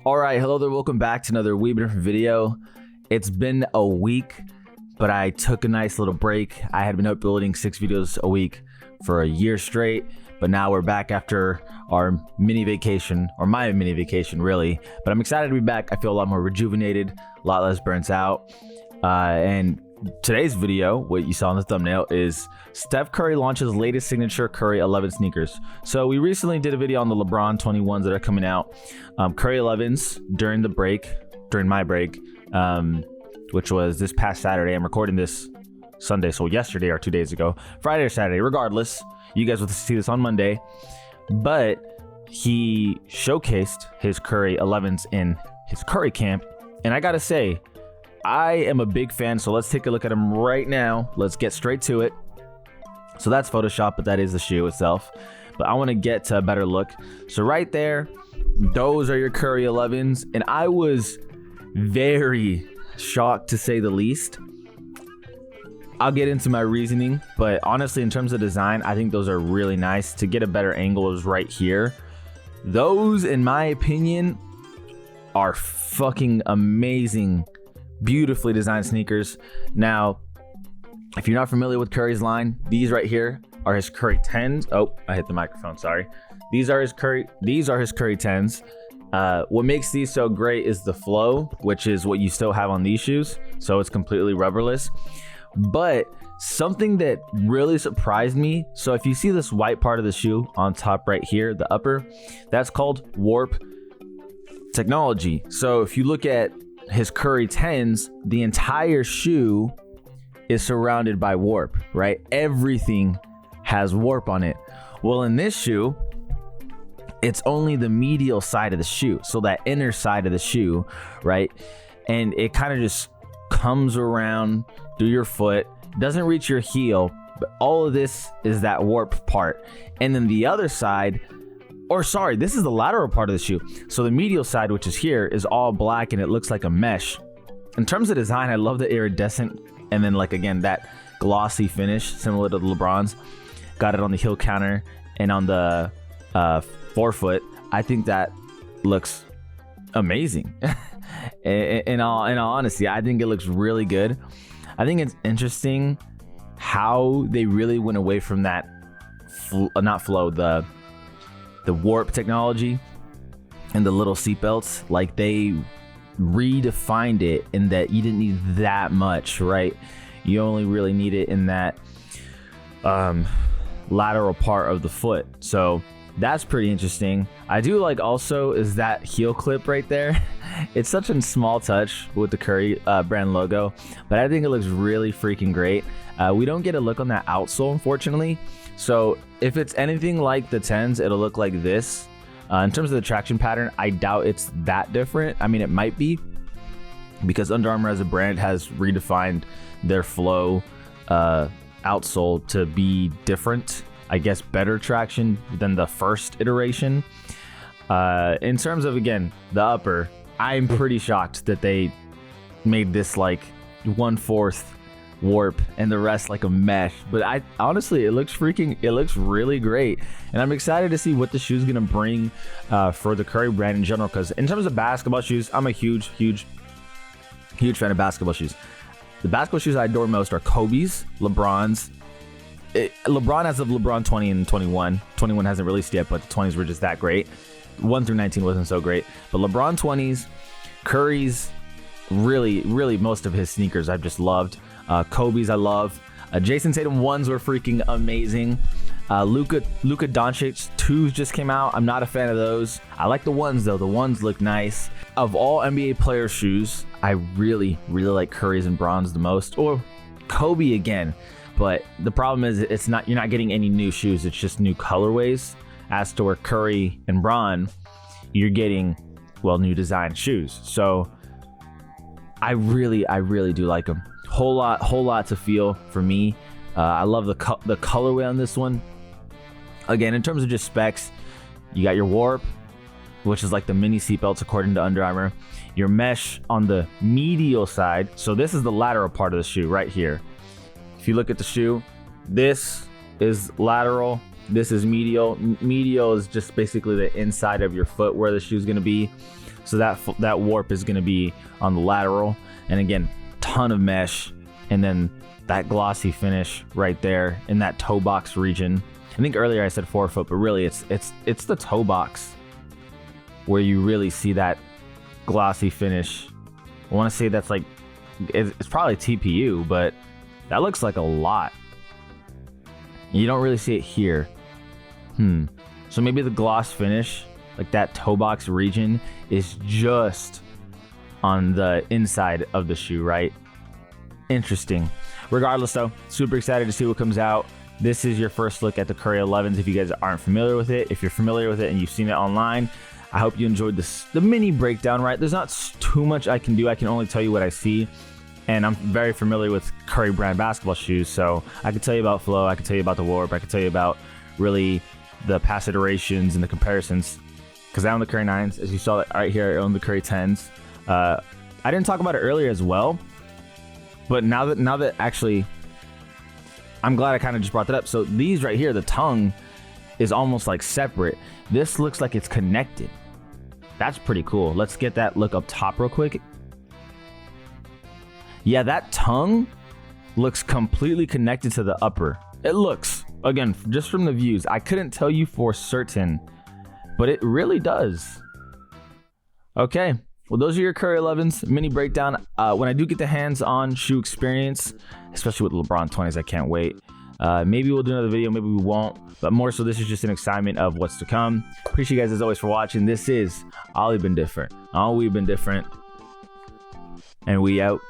All right, hello there, welcome back to another wee bit different video. It's been a week, but I took a nice little break. I had been uploading 6 videos a week for a year straight, but now we're back after our mini vacation, or my mini vacation really. But I'm excited to be back. I feel a lot more rejuvenated, a lot less burnt out. And today's video, what you saw in the thumbnail, is Steph Curry launches latest signature Curry 11 sneakers. So we recently did a video on the LeBron 21s that are coming out. Curry 11s during my break, which was this past Saturday. I'm recording this Sunday, so yesterday or 2 days ago, Friday or Saturday, regardless. You guys will see this on Monday. But he showcased his Curry 11s in his Curry camp, and I gotta say, I am a big fan, so let's take a look at them right now. Let's get straight to it. So that's Photoshop, but that is the shoe itself. But I want to get to a better look. So right there, those are your Curry 11s. And I was very shocked, to say the least. I'll get into my reasoning, but honestly, in terms of design, I think those are really nice. To get a better angle is right here. Those, in my opinion, are fucking amazing, beautifully designed sneakers. Now, if you're not familiar with Curry's line, these right here are his Curry 10s. Oh, I hit the microphone, sorry. These are his Curry 10s. What makes these so great is the flow, which is what you still have on these shoes. So it's completely rubberless. But something that really surprised me, so if you see this white part of the shoe on top right here, the upper, that's called warp technology. So if you look at his Curry 10s, the entire shoe is surrounded by warp, right? Everything has warp on it. Well, in this shoe, it's only the medial side of the shoe, so that inner side of the shoe, right? And it kind of just comes around through your foot, doesn't reach your heel, but all of this is that warp part. And then the other side, or sorry, this is the lateral part of the shoe. So the medial side, which is here, is all black and it looks like a mesh. In terms of design, I love the iridescent, and then like again, that glossy finish similar to the LeBron's. Got it on the heel counter and on the forefoot. I think that looks amazing. in all honesty, I think it looks really good. I think it's interesting how they really went away from that the warp technology and the little seatbelts. Like, they redefined it in that you didn't need that much, right? You only really need it in that lateral part of the foot. So that's pretty interesting. I do like also is that heel clip right there. It's such a small touch with the Curry brand logo, but I think it looks really freaking great. We don't get a look on that outsole, unfortunately. So if it's anything like the 10s, it'll look like this. In terms of the traction pattern, I doubt it's that different. I mean, it might be, because Under Armour as a brand has redefined their flow outsole to be different. I guess better traction than the first iteration. In terms of, again, the upper, I'm pretty shocked that they made this like 1/4 warp and the rest like a mesh. But I honestly, it looks really great, and I'm excited to see what the shoe's gonna bring for the Curry brand in general. Because in terms of basketball shoes, I'm a huge fan of basketball shoes. The basketball shoes I adore most are Kobe's, LeBron's. LeBron as of LeBron 20 and 21. 21 hasn't released yet, but the 20s were just that great. 1 through 19 wasn't so great, but LeBron 20s, Curry's, really most of his sneakers I've just loved. Kobe's I love. Jason Tatum 1s were freaking amazing. Luka Doncic 2s just came out. I'm not a fan of those. I like the 1s though. The 1s look nice. Of all NBA player shoes, I really like Curry's and Bron's the most, or Kobe again. But the problem is you're not getting any new shoes. It's just new colorways. As to where Curry and Bron, you're getting, well, new design shoes. So I really do like them. Whole lot to feel for me. I love the colorway on this one. Again, in terms of just specs, you got your warp, which is like the mini seatbelts according to Under Armour. Your mesh on the medial side. So this is the lateral part of the shoe right here. If you look at the shoe, this is lateral, This is medial. Medial is just basically the inside of your foot where the shoe's going to be. So that warp is going to be on the lateral. And again, ton of mesh. And then that glossy finish right there in that toe box region. I think earlier I said forefoot, but really it's the toe box where you really see that glossy finish. I want to say that's like, it's probably TPU, but that looks like a lot. You don't really see it here. So maybe the gloss finish, like that toe box region, is just on the inside of the shoe, right? Interesting. Regardless though, super excited to see what comes out. This is your first look at the Curry 11s if you guys aren't familiar with it. If you're familiar with it and you've seen it online, I hope you enjoyed the mini breakdown, right? There's not too much I can do. I can only tell you what I see. And I'm very familiar with Curry brand basketball shoes, so I can tell you about flow, I can tell you about the warp, I can tell you about really the pass iterations and the comparisons. Because I own the Curry 9s, as you saw right here, I own the Curry 10s. I didn't talk about it earlier as well, but now that actually, I'm glad I kind of just brought that up. So these right here, the tongue is almost like separate. This looks like it's connected. That's pretty cool. Let's get that look up top real quick. Yeah, that tongue looks completely connected to the upper. It looks, again, just from the views, I couldn't tell you for certain, but it really does. Okay, well, those are your Curry 11s mini breakdown. When I do get the hands-on shoe experience, especially with LeBron 20s, I can't wait. Maybe we'll do another video, maybe we won't, but more so this is just an excitement of what's to come. Appreciate you guys as always for watching. This is Ollie Been Different. All we've been different, and we out.